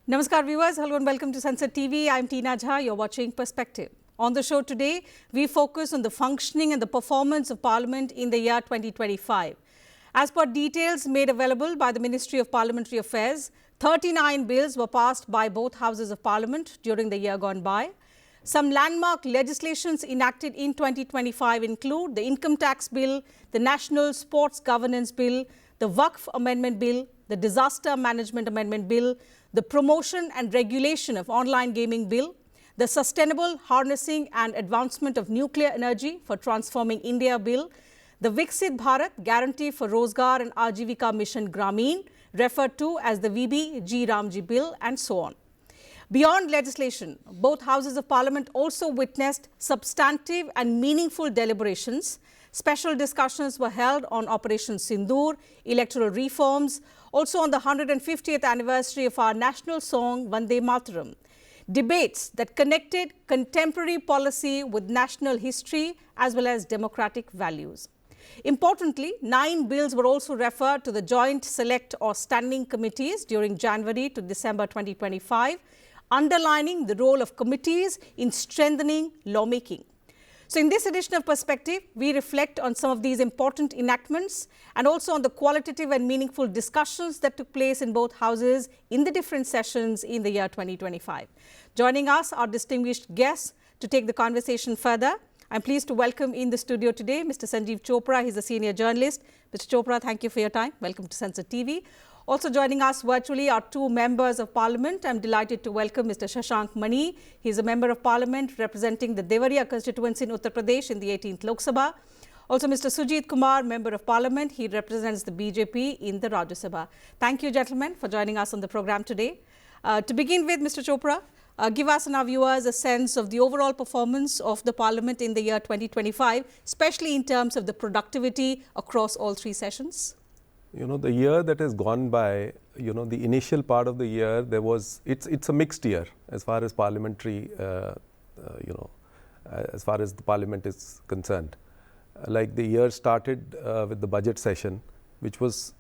Namaskar viewers, hello and welcome to Sansad TV. I'm Tina Jha, you're watching Perspective. On the show today, we focus on the functioning and the performance of Parliament in the year 2025. As per details made available by the Ministry of Parliamentary Affairs, 39 bills were passed by both houses of Parliament during the year gone by. Some landmark legislations enacted in 2025 include the Income Tax Bill, the National Sports Governance Bill, the Waqf Amendment Bill, the Disaster Management Amendment Bill, the Promotion and Regulation of Online Gaming Bill, the Sustainable Harnessing and Advancement of Nuclear Energy for Transforming India Bill, the Viksit Bharat Guarantee for Rozgar and Ajeevika Mission Gramin, referred to as the VBG Bill, and so on. Beyond legislation, both houses of Parliament also witnessed substantive and meaningful deliberations. Special discussions were held on Operation Sindoor, electoral reforms, also on the 150th anniversary of our national song Vande Mataram. Debates that connected contemporary policy with national history as well as democratic values. Importantly, 9 bills were also referred to the Joint Select or Standing Committees during January to December 2025, underlining the role of committees in strengthening lawmaking. So in this edition of Perspective, we reflect on some of these important enactments and also on the qualitative and meaningful discussions that took place in both houses in the different sessions in the year 2025. Joining us are distinguished guests to take the conversation further. I'm pleased to welcome in the studio today Mr. Sanjeev Chopra. He's a senior journalist. Mr. Chopra, thank you for your time. Welcome to Sansad TV. Also joining us virtually are 2 members of Parliament. I'm delighted to welcome Mr. Shashank Mani. He's a member of Parliament representing the Devariya constituency in Uttar Pradesh in the 18th Lok Sabha. Also Mr. Sujit Kumar, member of Parliament. He represents the BJP in the Rajya Sabha. Thank you, gentlemen, for joining us on the program today. To begin with, Mr. Chopra, give us and our viewers a sense of the overall performance of the Parliament in the year 2025, especially in terms of the productivity across all 3 sessions. You know, the year that has gone by, the initial part of the year, it's a mixed year as far as parliamentary, as far as the Parliament is concerned. Like the year started with the budget session, which was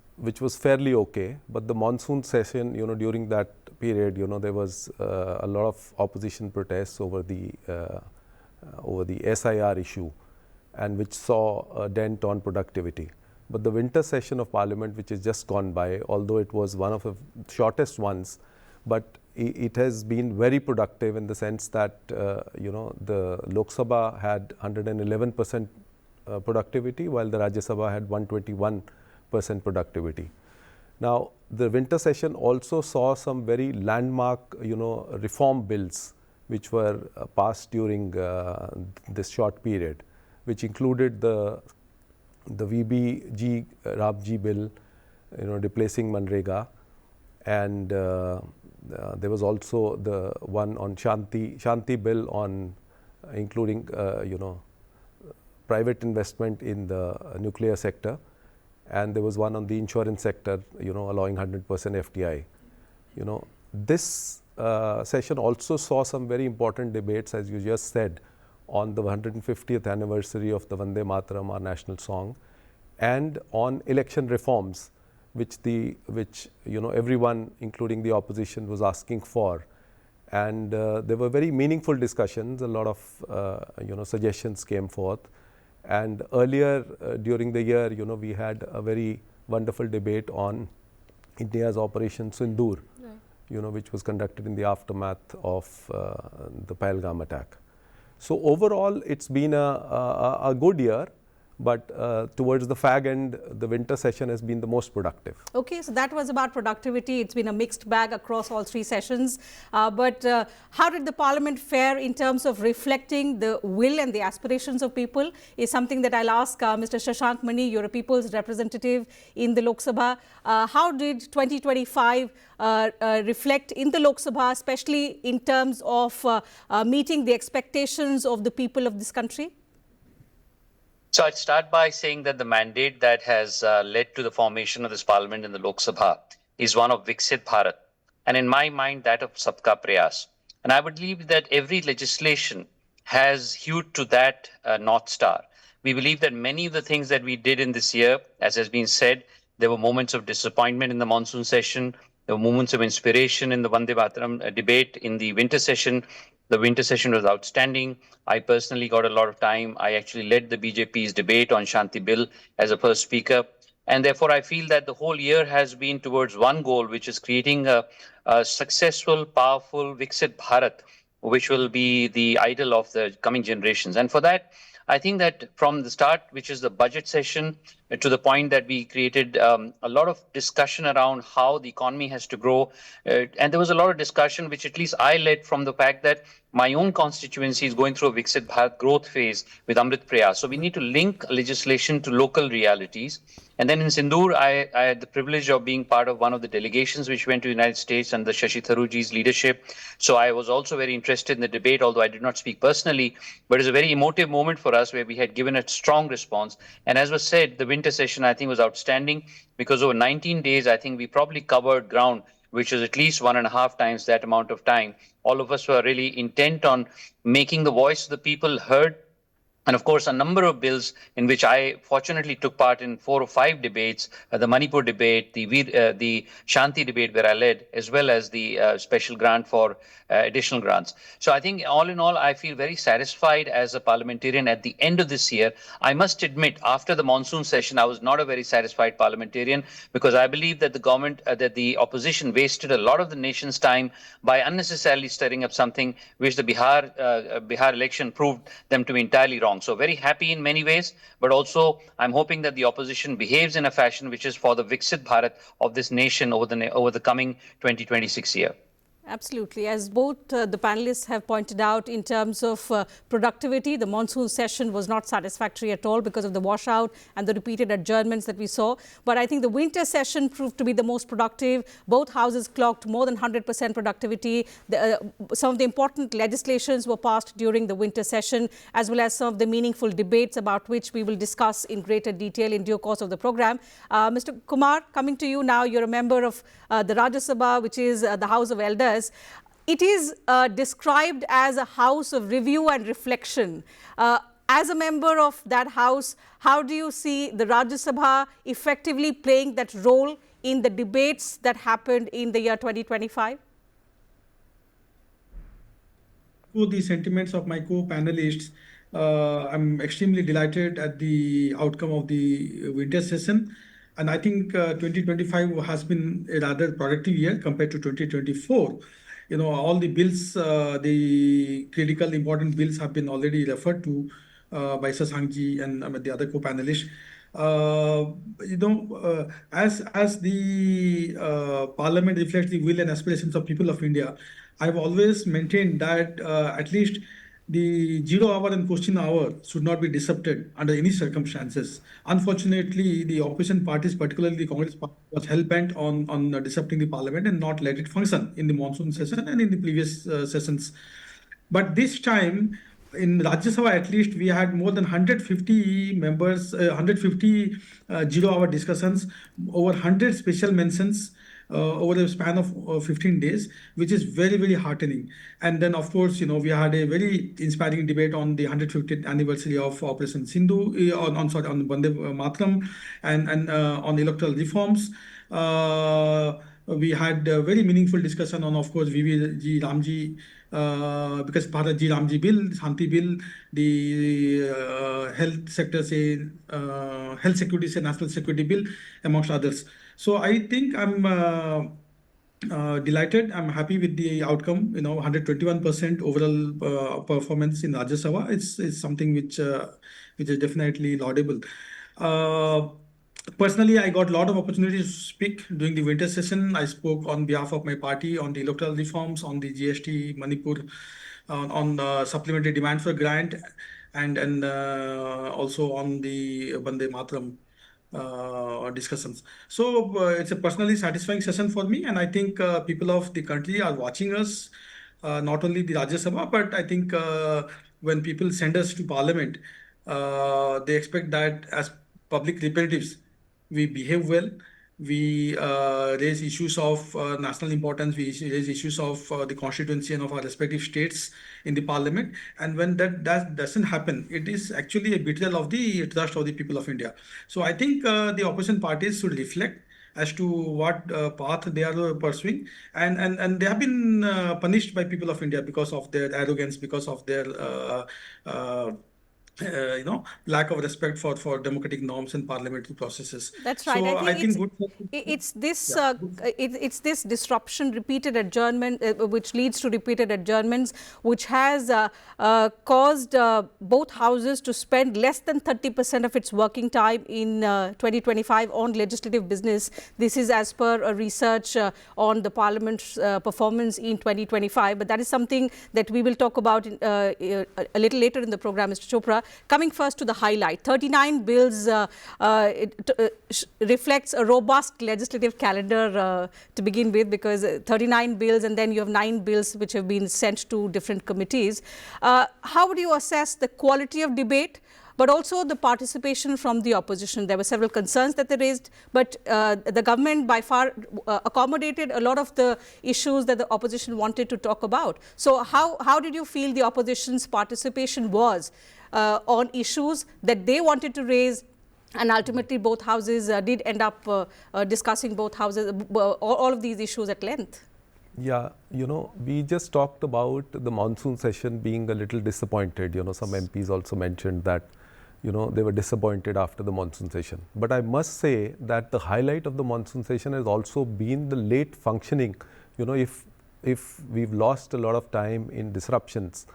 fairly okay, but the monsoon session, during that period, there was a lot of opposition protests over the SIR issue, and which saw a dent on productivity. But the winter session of Parliament, which has just gone by, although it was one of the shortest ones, but it has been very productive in the sense that, the Lok Sabha had 111% productivity, while the Rajya Sabha had 121% productivity. Now, the winter session also saw some very landmark, reform bills, which were passed during this short period, which included the VBG bill, replacing Manrega, and there was also the one on Shanti bill on including private investment in the nuclear sector, and there was one on the insurance sector, allowing 100% FDI. This session also saw some very important debates, as you just said, on the 150th anniversary of the Vande Mataram, our national song, and on election reforms, which everyone, including the opposition, was asking for. And there were very meaningful discussions. A lot of suggestions came forth. And earlier during the year, we had a very wonderful debate on India's Operation Sindoor, right, which was conducted in the aftermath of the Pahalgam attack. So overall, it's been a good year, but towards the fag end, the winter session has been the most productive. Okay, so that was about productivity. It's been a mixed bag across all 3 sessions. But how did the Parliament fare in terms of reflecting the will and the aspirations of people is something that I'll ask Mr. Shashank Mani, you're a people's representative in the Lok Sabha. How did 2025 reflect in the Lok Sabha, especially in terms of meeting the expectations of the people of this country? So I'd start by saying that the mandate that has led to the formation of this Parliament in the Lok Sabha is one of Viksit Bharat, and in my mind that of Sabka Prayas. And I would believe that every legislation has hewed to that North Star. We believe that many of the things that we did in this year, as has been said, there were moments of disappointment in the monsoon session. There were moments of inspiration in the Vande Mataram debate in the winter session. The winter session was outstanding. I personally got a lot of time. I actually led the BJP's debate on Shanti Bill as a first speaker. And therefore, I feel that the whole year has been towards one goal, which is creating a successful, powerful Viksit Bharat, which will be the idol of the coming generations. And for that, I think that from the start, which is the budget session, to the point that we created a lot of discussion around how the economy has to grow. And there was a lot of discussion, which at least I led from the fact that my own constituency is going through a Viksit Bharat growth phase with Amrit Prayas. So we need to link legislation to local realities. And then in Sindoor, I had the privilege of being part of one of the delegations which went to the United States under Shashi Tharoorji's leadership. So I was also very interested in the debate, although I did not speak personally. But it was a very emotive moment for us where we had given a strong response. And as was said, the winter session, I think, was outstanding because over 19 days, I think we probably covered ground which was at least 1.5 times that amount of time. All of us were really intent on making the voice of the people heard. And of course, a number of bills in which I fortunately took part in 4 or 5 debates, the Manipur debate, the Shanti debate where I led, as well as the special grant for additional grants. So I think all in all, I feel very satisfied as a parliamentarian at the end of this year. I must admit, after the monsoon session, I was not a very satisfied parliamentarian because I believe that the government, that the opposition wasted a lot of the nation's time by unnecessarily stirring up something which the Bihar election proved them to be entirely wrong. So very happy in many ways, but also I'm hoping that the opposition behaves in a fashion which is for the Viksit Bharat of this nation over the coming 2026 year. Absolutely. As both the panelists have pointed out, in terms of productivity, the monsoon session was not satisfactory at all because of the washout and the repeated adjournments that we saw. But I think the winter session proved to be the most productive. Both houses clocked more than 100% productivity. Some of the important legislations were passed during the winter session, as well as some of the meaningful debates about which we will discuss in greater detail in due course of the program. Mr. Kumar, coming to you now, you're a member of the Rajya Sabha, which is the House of Elders. It is described as a house of review and reflection. As a member of that house, how do you see the Rajya Sabha effectively playing that role in the debates that happened in the year 2025? To the sentiments of my co-panelists, I'm extremely delighted at the outcome of the winter session. And I think 2025 has been a rather productive year compared to 2024. All the bills, the critical important bills have been already referred to by Shashankji and the other co-panelists. As the Parliament reflects the will and aspirations of people of India, I've always maintained that at least the 0 hour and question hour should not be disrupted under any circumstances. Unfortunately, the opposition parties, particularly the Congress party, was hell-bent on disrupting the parliament and not let it function in the monsoon session and in the previous sessions. But this time, in Rajya Sabha, at least, we had more than 150 members, 150 0-hour discussions, over 100 special mentions, over a span of 15 days, which is very, very heartening. And then, of course, we had a very inspiring debate on the 150th anniversary of Operation Sindoor, on Vande Mataram, and on electoral reforms. We had a very meaningful discussion on, of course, VVG Ramji, because Bharat Ji Ramji Bill, Shanti Bill, the health sector, health security, national security bill, amongst others. So I think I'm delighted. I'm happy with the outcome. 121% overall performance in Rajya Sabha. It's something which is definitely laudable. Personally, I got a lot of opportunities to speak during the winter session. I spoke on behalf of my party on the electoral reforms, on the GST, Manipur, on supplementary demand for grant, and also on the Vande Mataram discussions. So it's a personally satisfying session for me, and I think people of the country are watching us, not only the Rajya Sabha, but I think when people send us to Parliament, they expect that as public representatives, we behave well, we raise issues of national importance, we raise issues of the constituency and of our respective states in the parliament. And when that doesn't happen, it is actually a betrayal of the trust of the people of India. So I think the opposition parties should reflect as to what path they are pursuing, and they have been punished by people of India because of their arrogance, because of their uh, lack of respect for democratic norms and parliamentary processes. That's right. So I think it's this yeah, it's this disruption, repeated adjournment, which leads to repeated adjournments, which has caused both houses to spend less than 30% of its working time in 2025 on legislative business. This is as per a research on the Parliament's performance in 2025. But that is something that we will talk about a little later in the program, Mr. Chopra. Coming first to the highlight, 39 bills reflects a robust legislative calendar to begin with, because 39 bills and then you have 9 bills which have been sent to different committees. How would you assess the quality of debate, but also the participation from the opposition? There were several concerns that they raised, but the government by far accommodated a lot of the issues that the opposition wanted to talk about. So how did you feel the opposition's participation was on issues that they wanted to raise? And ultimately, both houses did end up discussing both houses, all of these issues at length. Yeah, we just talked about the monsoon session being a little disappointed. Some MPs also mentioned that, they were disappointed after the monsoon session. But I must say that the highlight of the monsoon session has also been the late functioning. If we've lost a lot of time in disruptions,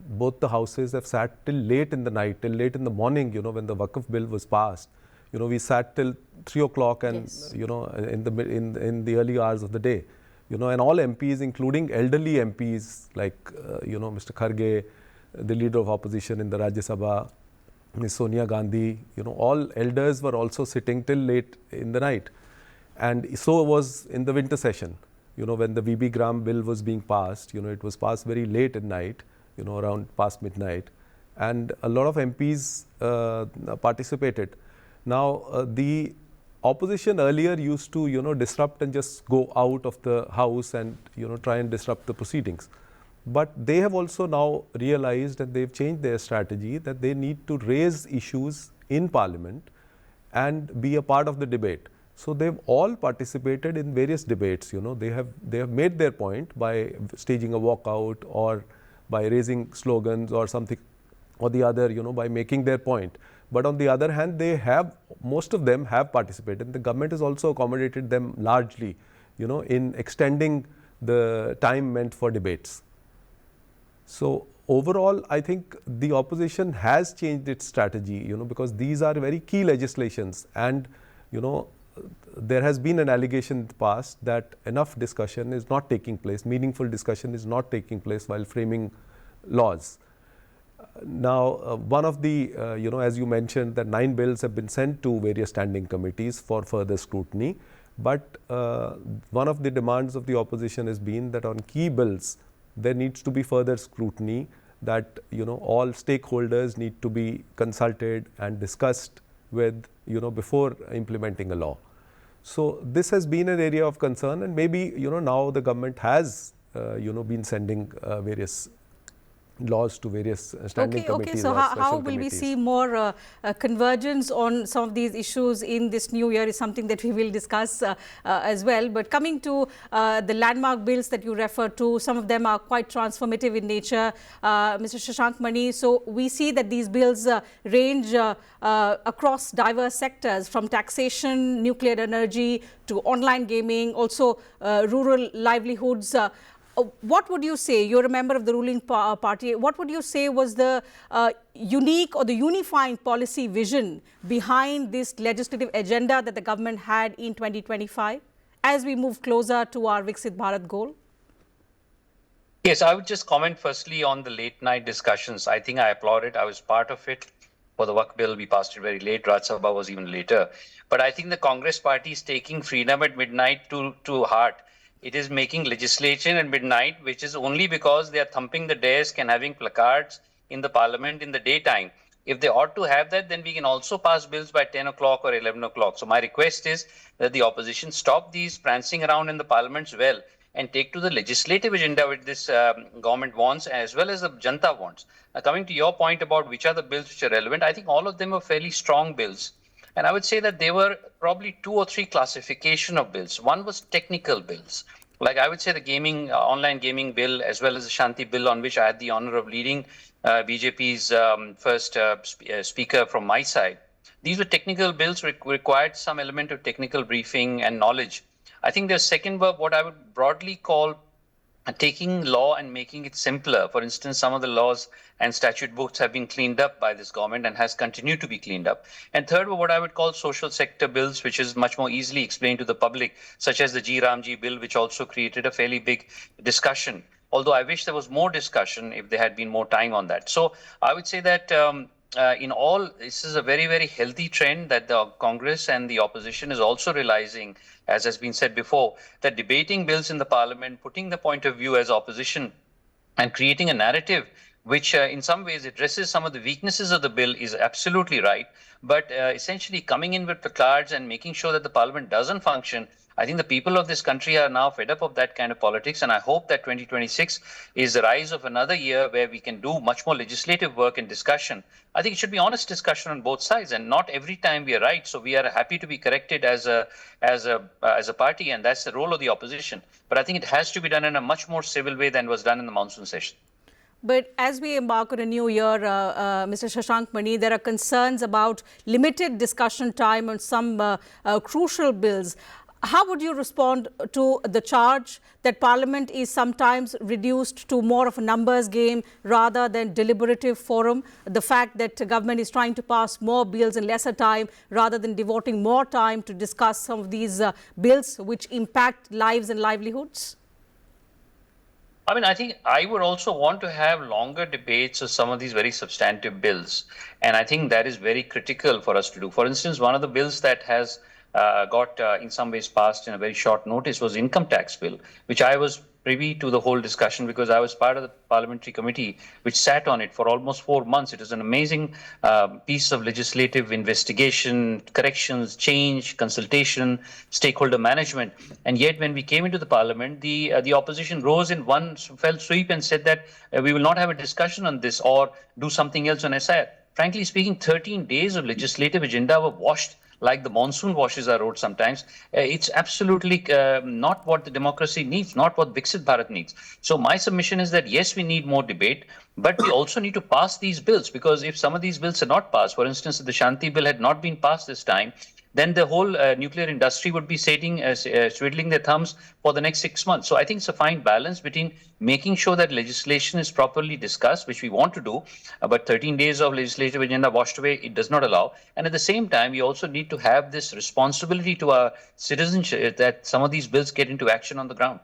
both the houses have sat till late in the night, till late in the morning, when the Waqf bill was passed. We sat till 3 o'clock and, Yes. In the early hours of the day. And all MPs, including elderly MPs like, Mr. Kharge, the leader of opposition in the Rajya Sabha, Ms. Sonia Gandhi, all elders were also sitting till late in the night. And so was in the winter session, when the VB Gram bill was being passed, it was passed very late at night, around past midnight. And a lot of MPs participated. Now, the opposition earlier used to, disrupt and just go out of the house and, try and disrupt the proceedings. But they have also now realized, and they've changed their strategy, that they need to raise issues in Parliament and be a part of the debate. So they've all participated in various debates. They have made their point by staging a walkout or by raising slogans or something or the other, by making their point. But on the other hand, most of them have participated. The government has also accommodated them largely, in extending the time meant for debates. So overall, I think the opposition has changed its strategy, because these are very key legislations, and, there has been an allegation in the past that enough discussion is not taking place, meaningful discussion is not taking place while framing laws. Now, one of the, as you mentioned, that 9 bills have been sent to various standing committees for further scrutiny. But one of the demands of the opposition has been that on key bills, there needs to be further scrutiny, that, all stakeholders need to be consulted and discussed with, before implementing a law. So this has been an area of concern, and maybe, now the government has, been sending various laws to various standing committees. So or how will we committees. see more convergence on some of these issues in this new year is something that we will discuss as well. But coming to the landmark bills that you refer to, some of them are quite transformative in nature, Mr. Shashank Mani. So we see that these bills range across diverse sectors, from taxation, nuclear energy to online gaming, also rural livelihoods. What would you say, you're a member of the ruling party, what would you say was the unique or the unifying policy vision behind this legislative agenda that the government had in 2025 as we move closer to our Viksit Bharat goal? Yes, I would just comment firstly on the late night discussions. I think I applaud it. I was part of it. For the Waqf bill, we passed it very late. Rajya Sabha was even later. But I think the Congress party is taking freedom at midnight to heart. It is making legislation at midnight, which is only because they are thumping the desk and having placards in the parliament in the daytime. If they ought to have that, then we can also pass bills by 10 o'clock or 11 o'clock. So my request is that the opposition stop these prancing around in the parliaments well and take to the legislative agenda which this government wants, as well as the Janta wants. Now, coming to your point about which are the bills which are relevant, I think all of them are fairly strong bills. And I would say that there were probably 2 or 3 classification of bills. One was technical bills. Like I would say the gaming, online gaming bill, as well as the Shanti bill, on which I had the honor of leading BJP's first speaker from my side. These were technical bills, required some element of technical briefing and knowledge. I think the second were what I would broadly call taking law and making it simpler. For instance, some of the laws and statute books have been cleaned up by this government and has continued to be cleaned up. And third were what I would call social sector bills, which is much more easily explained to the public, such as the G Ramji bill, which also created a fairly big discussion. Although I wish there was more discussion if there had been more time on that. So I would say that in all, this is a very, very healthy trend that the Congress and the opposition is also realizing, as has been said before, that debating bills in the parliament, putting the point of view as opposition and creating a narrative which in some ways addresses some of the weaknesses of the bill is absolutely right. But essentially coming in with placards and making sure that the parliament doesn't function, I think the people of this country are now fed up of that kind of politics, and I hope that 2026 is the rise of another year where we can do much more legislative work and discussion. I think it should be honest discussion on both sides, and not every time we are right. So we are happy to be corrected as a party, and that's the role of the opposition. But I think it has to be done in a much more civil way than was done in the monsoon session. But as we embark on a new year, Mr. Shashank Mani, there are concerns about limited discussion time on some crucial bills. How would you respond to the charge that Parliament is sometimes reduced to more of a numbers game rather than deliberative forum? The fact that the government is trying to pass more bills in lesser time rather than devoting more time to discuss some of these bills which impact lives and livelihoods? I mean, I think I would also want to have longer debates of some of these very substantive bills. And I think that is very critical for us to do. For instance, one of the bills that has got in some ways passed in a very short notice was income tax bill, which I was privy to the whole discussion because I was part of the parliamentary committee which sat on it for almost 4 months. It was an amazing piece of legislative investigation, corrections, change, consultation, stakeholder management. And yet when we came into the parliament, the opposition rose in one fell sweep and said that we will not have a discussion on this or do something else on SIR. Frankly speaking, 13 days of legislative agenda were washed like the monsoon washes our road sometimes. It's absolutely not what the democracy needs, not what Viksit Bharat needs. So my submission is that, yes, we need more debate, but we also need to pass these bills, because if some of these bills are not passed, for instance, if the Shanti bill had not been passed this time, then the whole nuclear industry would be sitting, twiddling their thumbs for the next 6 months. So I think it's a fine balance between making sure that legislation is properly discussed, which we want to do, but 13 days of legislative agenda washed away, it does not allow. And at the same time, we also need to have this responsibility to our citizens that some of these bills get into action on the ground.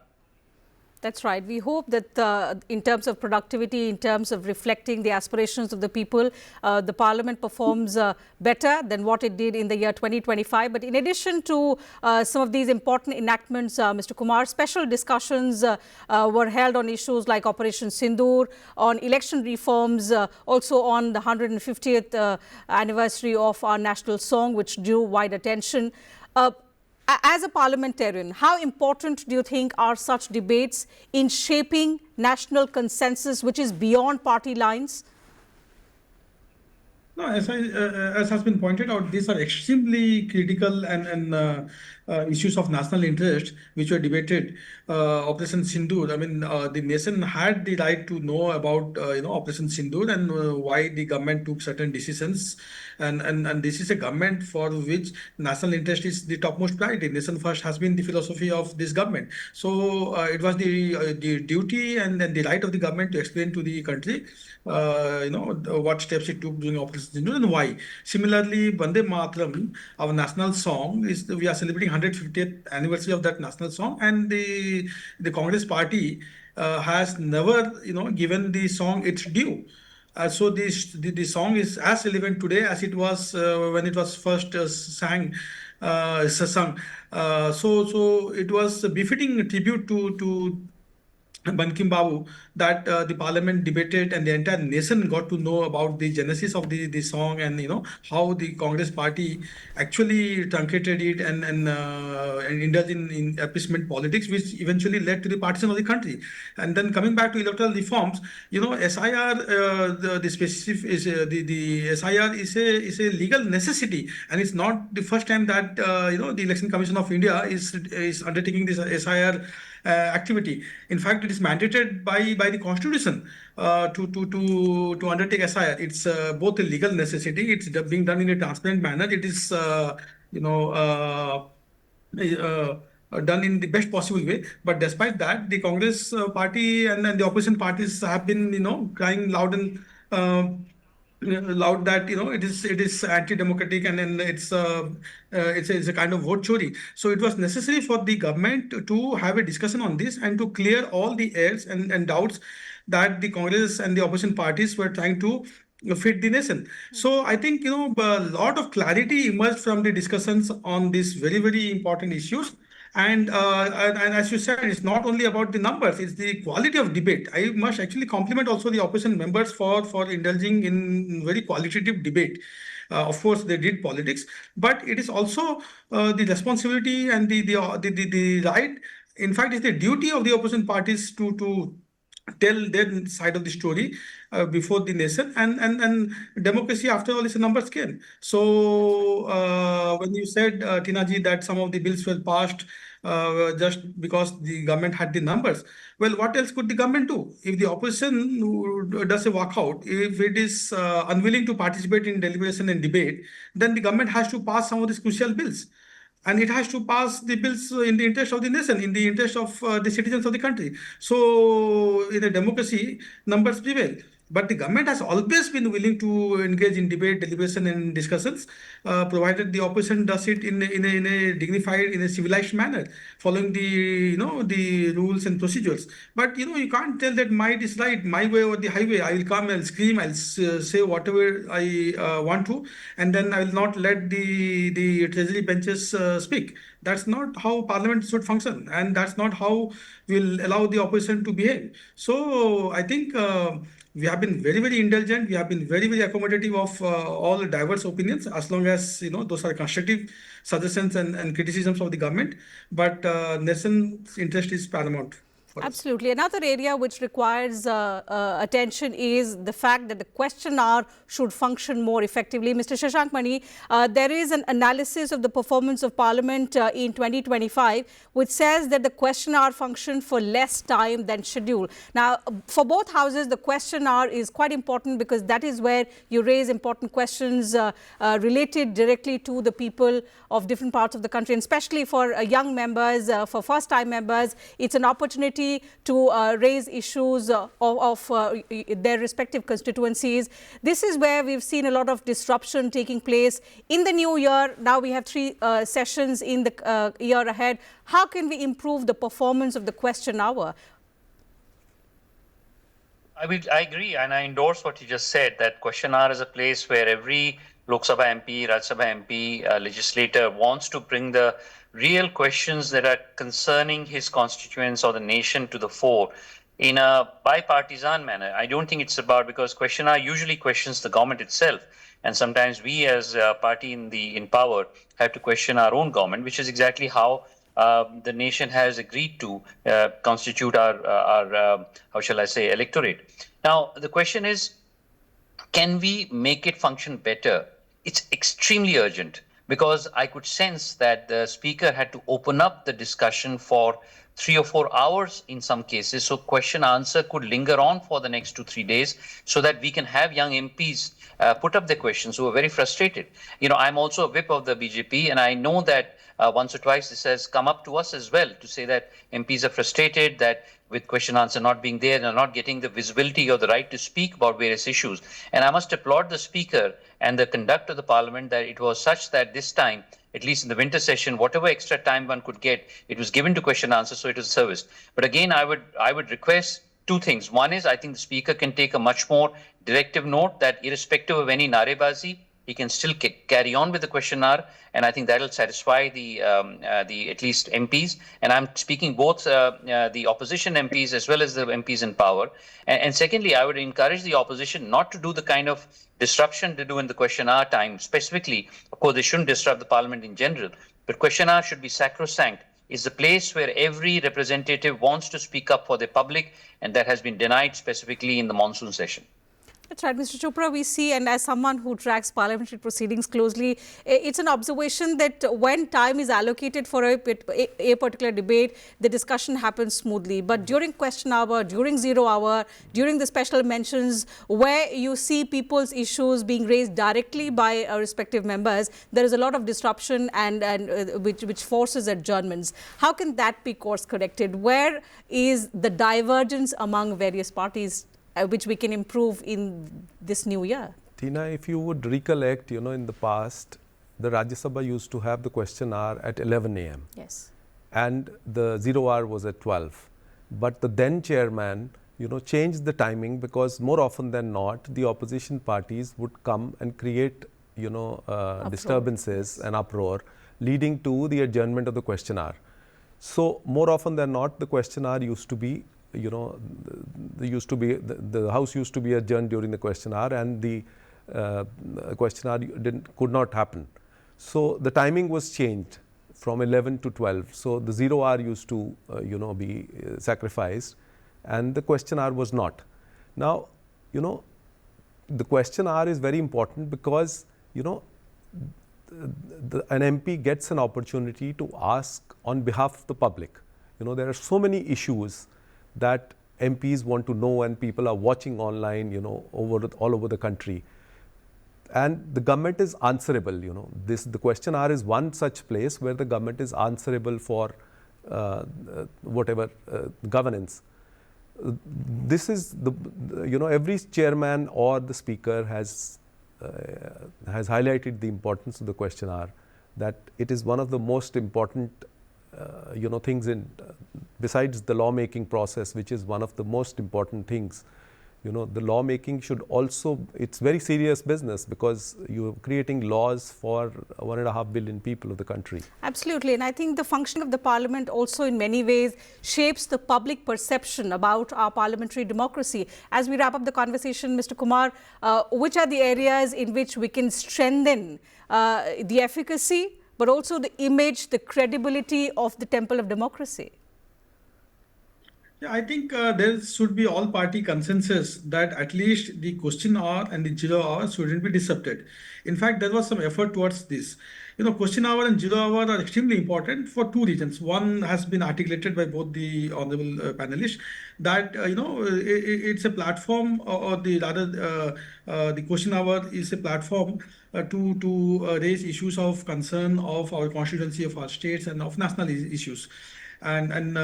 That's right. We hope that in terms of productivity, in terms of reflecting the aspirations of the people, the Parliament performs better than what it did in the year 2025. But in addition to some of these important enactments, Mr. Kumar, special discussions were held on issues like Operation Sindoor, on election reforms, also on the 150th anniversary of our national song, which drew wide attention. As a parliamentarian, how important do you think are such debates in shaping national consensus, which is beyond party lines? No, as has been pointed out, these are extremely critical and issues of national interest which were debated. Operation Sindoor. I mean, the nation had the right to know about Operation Sindoor and why the government took certain decisions. And this is a government for which national interest is the topmost priority. Nation first has been the philosophy of this government. So it was the duty and then the right of the government to explain to the country, what steps it took during Operation Sindoor and why. Similarly, Vande Mataram, our national song, we are celebrating 150th anniversary of that national song, and the Congress party has never given the song its due. So the song is as relevant today as it was when it was first sung. So it was a befitting tribute to Bankim Babu, that the parliament debated and the entire nation got to know about the genesis of the song, and how the Congress party actually truncated it and indulged in appeasement politics, which eventually led to the partition of the country. And then coming back to electoral reforms, SIR, the specific is the SIR is a legal necessity, and it's not the first time that the Election Commission of India is undertaking this SIR activity. In fact, it is mandated by the Constitution to undertake SIR. It's both a legal necessity. It's being done in a transparent manner. It is done in the best possible way. But despite that, the Congress party and the opposition parties have been crying loud and loud that it is anti-democratic, and then it's a kind of vote chori. So it was necessary for the government to have a discussion on this and to clear all the airs and doubts that the Congress and the opposition parties were trying to fit the nation. So I think a lot of clarity emerged from the discussions on these very, very important issues. And as you said, it's not only about the numbers, it's the quality of debate. I must actually compliment also the opposition members for indulging in very qualitative debate. Of course, they did politics, but it is also the responsibility and the right. In fact, it's the duty of the opposition parties to tell their side of the story before the nation, and democracy, after all, is a numbers game. So when you said, Tinaji, that some of the bills were passed just because the government had the numbers, well, what else could the government do? If the opposition does a walkout, if it is unwilling to participate in deliberation and debate, then the government has to pass some of these crucial bills. And it has to pass the bills in the interest of the nation, in the interest of the citizens of the country. So in a democracy, numbers prevail. But the government has always been willing to engage in debate, deliberation, and discussions, provided the opposition does it in a dignified, in a civilized manner, following the rules and procedures. But you can't tell that might is right, my way or the highway. I will come, I'll scream, I'll say whatever I want to, and then I will not let the treasury benches speak. That's not how Parliament should function, and that's not how we'll allow the opposition to behave. So I think we have been very, very indulgent. We have been very, very accommodative of all diverse opinions, as long as those are constructive suggestions and criticisms of the government. But nation's interest is paramount. Absolutely. Another area which requires attention is the fact that the question hour should function more effectively. Mr. Shashank Mani, there is an analysis of the performance of Parliament in 2025, which says that the question hour functioned for less time than scheduled. Now, for both houses, the question hour is quite important because that is where you raise important questions related directly to the people of different parts of the country, and especially for young members, for first-time members. It's an opportunity to raise issues of their respective constituencies. This is where we've seen a lot of disruption taking place in the new year. Now we have 3 sessions in the year ahead. How can we improve the performance of the question hour? I agree, and I endorse what you just said, that question hour is a place where every Lok Sabha MP, Rajya Sabha MP, legislator wants to bring the real questions that are concerning his constituents or the nation to the fore in a bipartisan manner. I don't think it's about, because question hour usually questions the government itself, and sometimes we as a party in power have to question our own government, which is exactly how the nation has agreed to constitute our how shall I say, electorate. Now, the question is, can we make it function better? It's extremely urgent, because I could sense that the speaker had to open up the discussion for 3 or 4 hours in some cases, so question answer could linger on for the next 2-3 days, so that we can have young MPs put up their questions who are very frustrated. I'm also a whip of the BJP, and I know that once or twice this has come up to us as well, to say that MPs are frustrated that with question answer not being there, they're not getting the visibility or the right to speak about various issues. And I must applaud the speaker and the conduct of the parliament, that it was such that this time, at least in the winter session, whatever extra time one could get, it was given to question answer, so it was serviced. But again, I would request 2 things. One is, I think the speaker can take a much more directive note that irrespective of any narebazi, we can still carry on with the question hour, and I think that will satisfy the at least MPs. And I'm speaking both the opposition MPs as well as the MPs in power. And secondly, I would encourage the opposition not to do the kind of disruption they do in the question hour time. Specifically, of course, they shouldn't disrupt the Parliament in general, but question hour should be sacrosanct. Is the place where every representative wants to speak up for the public, and that has been denied specifically in the monsoon session. That's right, Mr. Chopra. We see, and as someone who tracks parliamentary proceedings closely, it's an observation that when time is allocated for a particular debate, the discussion happens smoothly. But during question hour, during 0 hour, during the special mentions, where you see people's issues being raised directly by respective members, there is a lot of disruption and which forces adjournments. How can that be course corrected? Where is the divergence among various parties which we can improve in this new year? Tina, if you would recollect, in the past, the Rajya Sabha used to have the question hour at 11 a.m. Yes. And the 0 hour was at 12. But the then chairman, changed the timing because more often than not, the opposition parties would come and create, disturbances and uproar, leading to the adjournment of the question hour. So more often than not, the question hour used to be the House used to be adjourned during the question hour, and the question hour could not happen. So the timing was changed from 11 to 12. So the 0 hour used to be sacrificed, and the question hour was not. Now, the question hour is very important because an MP gets an opportunity to ask on behalf of the public. There are so many issues that MPs want to know, and people are watching online, all over the country. And the government is answerable, the question hour is one such place where the government is answerable for whatever governance. This is every chairman or the speaker has highlighted the importance of the question hour, that it is one of the most important things besides the lawmaking process, which is one of the most important things. The lawmaking should also, it's very serious business because you're creating laws for 1.5 billion people of the country. Absolutely. And I think the functioning of the Parliament also in many ways shapes the public perception about our parliamentary democracy. As we wrap up the conversation, Mr. Kumar, which are the areas in which we can strengthen the efficacy, but also the image, the credibility of the temple of democracy? Yeah, I think there should be all-party consensus that at least the question hour and the 0 hour shouldn't be disrupted. In fact, there was some effort towards this. Question hour and 0 hour are extremely important for two reasons. One has been articulated by both the honorable panelists, that it's a platform, or the question hour is a platform to raise issues of concern of our constituency, of our states, and of national issues. And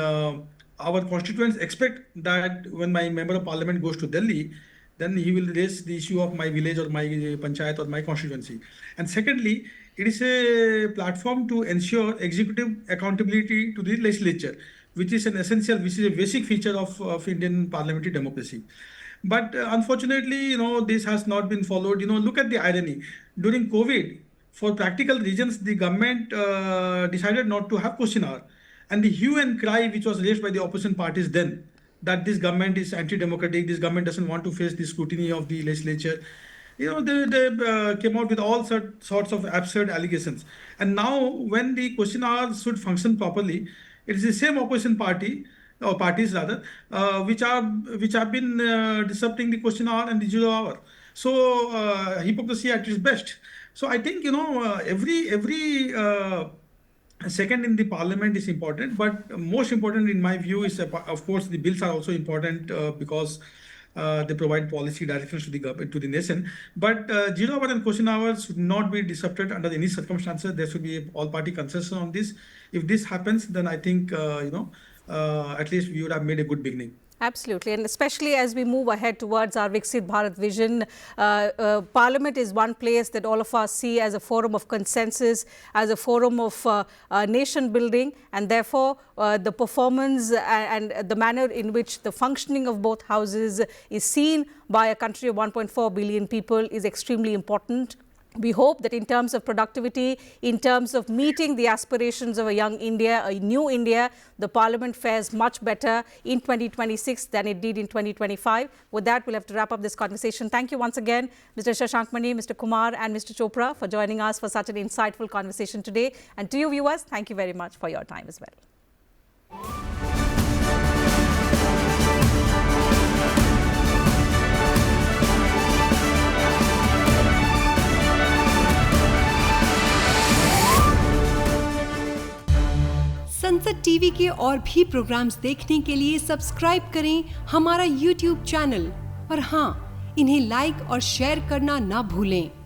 our constituents expect that when my member of parliament goes to Delhi, then he will raise the issue of my village or my panchayat or my constituency. And secondly, it is a platform to ensure executive accountability to the legislature, which is an essential, which is a basic feature of Indian parliamentary democracy. But unfortunately, this has not been followed. Look at the irony. During COVID, for practical reasons, the government decided not to have question hour. And the hue and cry which was raised by the opposition parties then, that this government is anti-democratic, this government doesn't want to face the scrutiny of the legislature, they came out with all sorts of absurd allegations. And now, when the question hour should function properly, it is the same opposition party, or parties rather, which have been disrupting the question hour and the 0 hour. So hypocrisy at its best. So I think every second in the parliament is important, but most important in my view is, of course, the bills are also important because they provide policy directions to the government, to the nation. But 0 hour and question hours should not be disrupted under any circumstances. There should be all-party consensus on this. If this happens, then I think at least we would have made a good beginning. Absolutely, and especially as we move ahead towards our Viksit Bharat vision, Parliament is one place that all of us see as a forum of consensus, as a forum of nation building, and therefore the performance and the manner in which the functioning of both houses is seen by a country of 1.4 billion people is extremely important. We hope that in terms of productivity, in terms of meeting the aspirations of a young India, a new India, the Parliament fares much better in 2026 than it did in 2025. With that, we'll have to wrap up this conversation. Thank you once again, Mr. Shashank Mani, Mr. Kumar and Mr. Chopra for joining us for such an insightful conversation today. And to you viewers, thank you very much for your time as well. संसद TV के और भी programmes देखने के लिए subscribe करें हमारा YouTube channel और हाँ, इन्हें लाइक और शेयर करना ना भूलें।